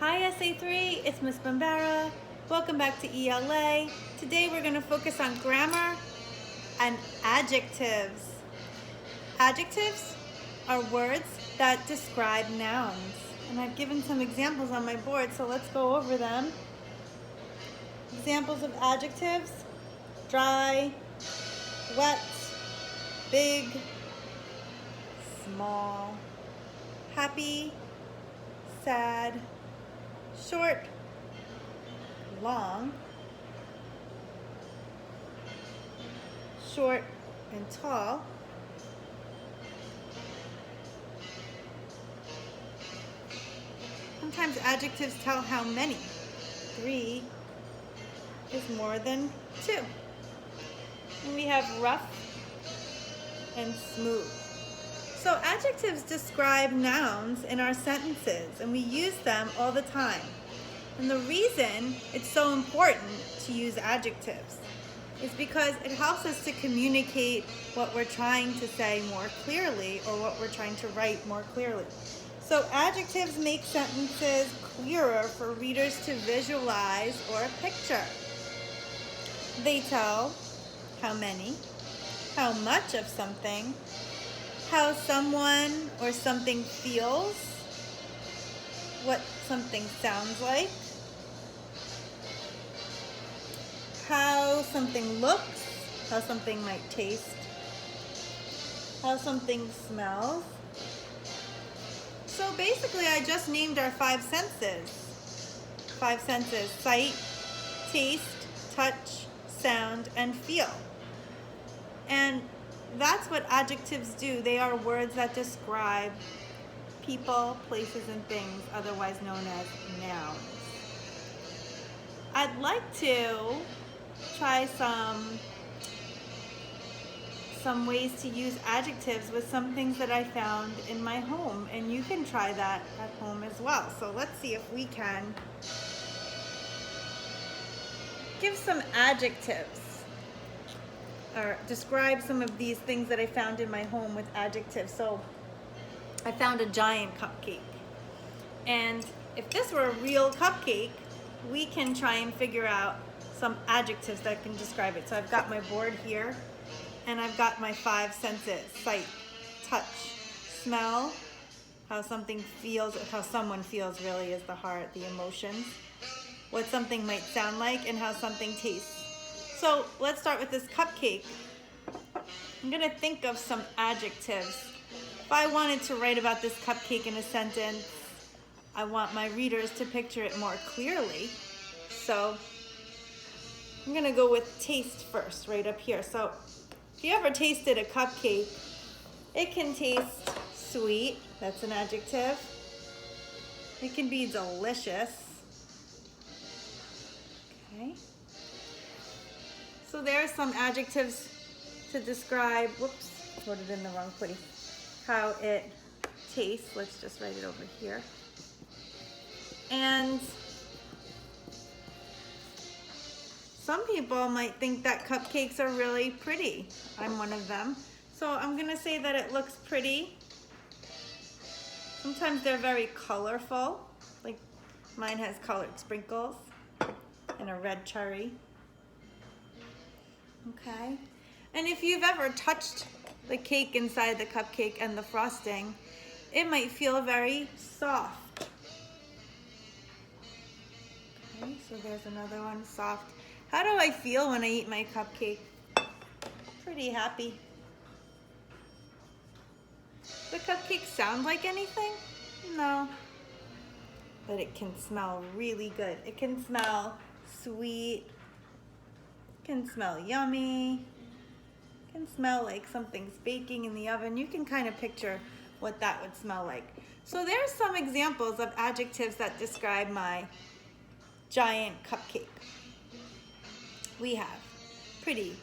Hi SA3, it's Miss Bombera. Welcome back to ELA. Today we're going to focus on grammar and adjectives. Adjectives are words that describe nouns. And I've given some examples on my board, so let's go over them. Examples of adjectives: dry, wet, big, small, happy, sad, short, long, short and tall, sometimes adjectives tell how many. 3 is more than 2. And we have rough and smooth. So adjectives describe nouns in our sentences, and we use them all the time. And the reason it's so important to use adjectives is because it helps us to communicate what we're trying to say more clearly, or what we're trying to write more clearly. So adjectives make sentences clearer for readers to visualize or picture. They tell how many, how much of something, how someone or something feels, what something sounds like, how something looks, how something might taste, how something smells. So basically I just named our 5 senses. 5 senses: sight, taste, touch, sound, and feel. And that's what adjectives do. They are words that describe people, places, and things, otherwise known as nouns. I'd like to try some ways to use adjectives with some things that I found in my home, and you can try that at home as well. So let's see if we can give some adjectives or describe some of these things that I found in my home with adjectives. So I found a giant cupcake. And if this were a real cupcake, we can try and figure out some adjectives that can describe it. So I've got my board here, and I've got my 5 senses: sight, touch, smell, how something feels, how someone feels really is the heart, the emotions, what something might sound like, and how something tastes. So let's start with this cupcake. I'm gonna think of some adjectives. If I wanted to write about this cupcake in a sentence, I want my readers to picture it more clearly. So I'm gonna go with taste first, right up here. So if you ever tasted a cupcake, it can taste sweet, that's an adjective. It can be delicious. Okay. So there are some adjectives to describe, whoops, wrote it in the wrong place, how it tastes. Let's just write it over here. And some people might think that cupcakes are really pretty. I'm one of them. So I'm gonna say that it looks pretty. Sometimes they're very colorful, like mine has colored sprinkles and a red cherry. Okay, and if you've ever touched the cake inside the cupcake and the frosting, it might feel very soft. Okay, so there's another one, soft. How do I feel when I eat my cupcake? Pretty happy. Does the cupcake sound like anything? No. But it can smell really good. It can smell sweet. Can smell yummy, can smell like something's baking in the oven. You can kind of picture what that would smell like. So there's some examples of adjectives that describe my giant cupcake. We have pretty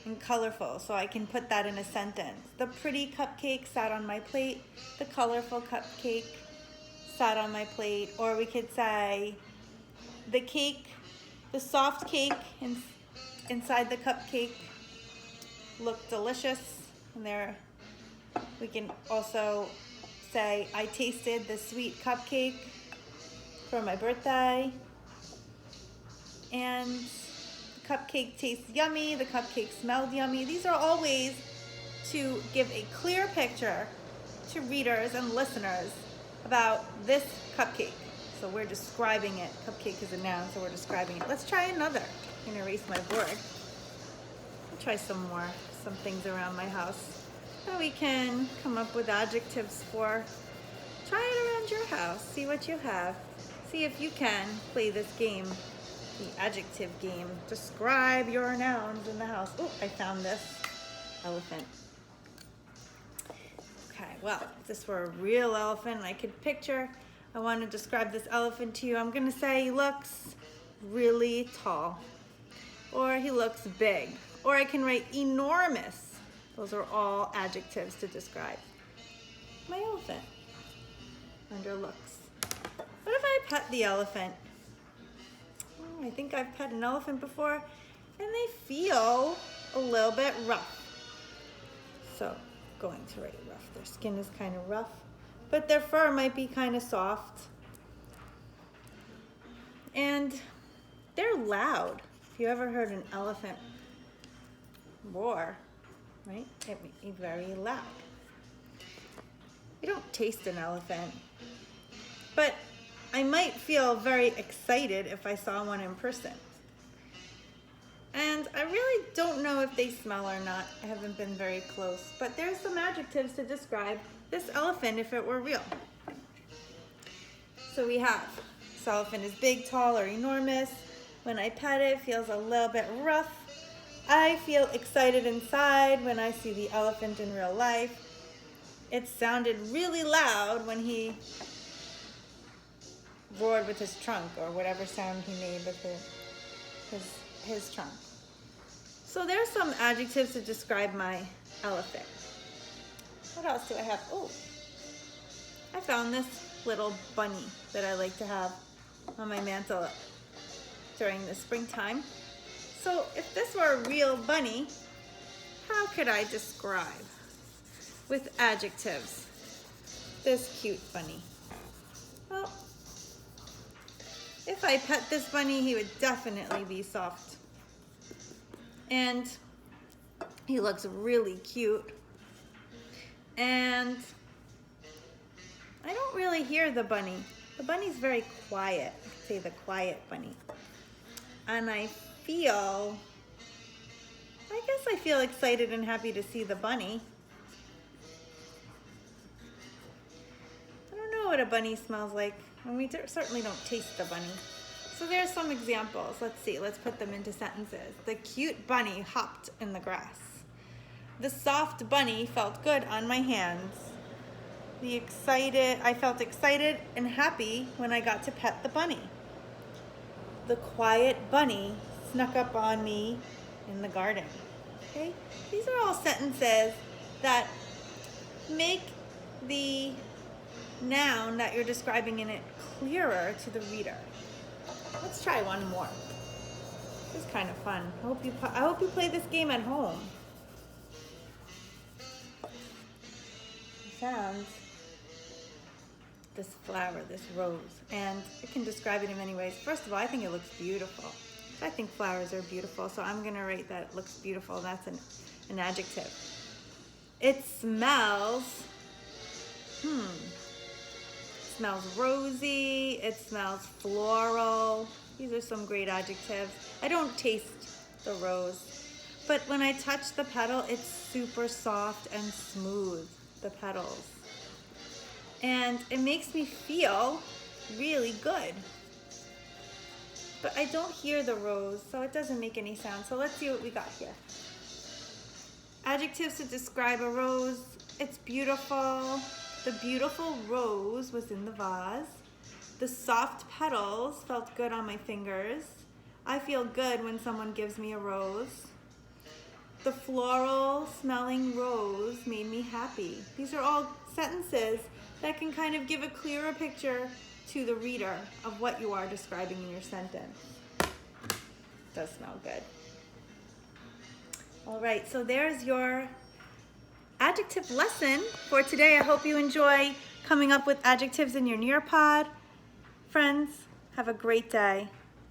and colorful, so I can put that in a sentence. The pretty cupcake sat on my plate. The colorful cupcake sat on my plate. Or we could say the cake, the soft cake inside the cupcake looked delicious. And there we can also say, I tasted the sweet cupcake. for my birthday. And the cupcake tastes yummy, the cupcake smelled yummy. These are all ways to give a clear picture to readers and listeners about this cupcake. So we're describing it. Cupcake is a noun, so we're describing it. Let's try another. I'm gonna erase my board. I'll try some things around my house that we can come up with adjectives for. Try it around your house, see what you have. See if you can play this game, the adjective game. Describe your nouns in the house. Oh, I found this elephant. Okay, well, if this were a real elephant, I could picture, I want to describe this elephant to you. I'm going to say he looks really tall, or he looks big, or I can write enormous. Those are all adjectives to describe my elephant under looks. What if I pet the elephant? Oh, I think I've pet an elephant before, and they feel a little bit rough. So, going to write rough. Their skin is kind of rough, but their fur might be kind of soft. And they're loud. If you ever heard an elephant roar, right? It may be very loud. You don't taste an elephant, but I might feel very excited if I saw one in person. And I really don't know if they smell or not. I haven't been very close, but there's some adjectives to describe this elephant if it were real. So we have, this elephant is big, tall, or enormous. When I pet it, it feels a little bit rough. I feel excited inside when I see the elephant in real life. It sounded really loud when he roared with his trunk, or whatever sound he made with his trunk. So there's some adjectives to describe my elephant. What else do I have? Oh, I found this little bunny that I like to have on my mantle during the springtime. So if this were a real bunny, how could I describe with adjectives this cute bunny? Well, if I pet this bunny, he would definitely be soft. And he looks really cute. And I don't really hear the bunny. The bunny's very quiet. I could say the quiet bunny. And I feel excited and happy to see the bunny. I don't know what a bunny smells like. And we certainly don't taste the bunny. So there's some examples. Let's see, let's put them into sentences. The cute bunny hopped in the grass. The soft bunny felt good on my hands. I felt excited and happy when I got to pet the bunny. The quiet bunny snuck up on me in the garden. Okay? These are all sentences that make the noun that you're describing in it clearer to the reader. Let's try one more. This is kind of fun. I hope you play this game at home. Sounds this flower, this rose, and I can describe it in many ways. First of all, I think it looks beautiful. I think flowers are beautiful, so I'm gonna rate that it looks beautiful. That's an adjective. It smells, smells rosy, it smells floral. These are some great adjectives. I don't taste the rose, but when I touch the petal, it's super soft and smooth, the petals. And it makes me feel really good. But I don't hear the rose, so it doesn't make any sound. So let's see what we got here. Adjectives to describe a rose. It's beautiful. The beautiful rose was in the vase. The soft petals felt good on my fingers. I feel good when someone gives me a rose. The floral smelling rose made me happy. These are all sentences that can kind of give a clearer picture to the reader of what you are describing in your sentence. It does smell good. All right, so there's your adjective lesson for today. I hope you enjoy coming up with adjectives in your Nearpod. Friends, have a great day.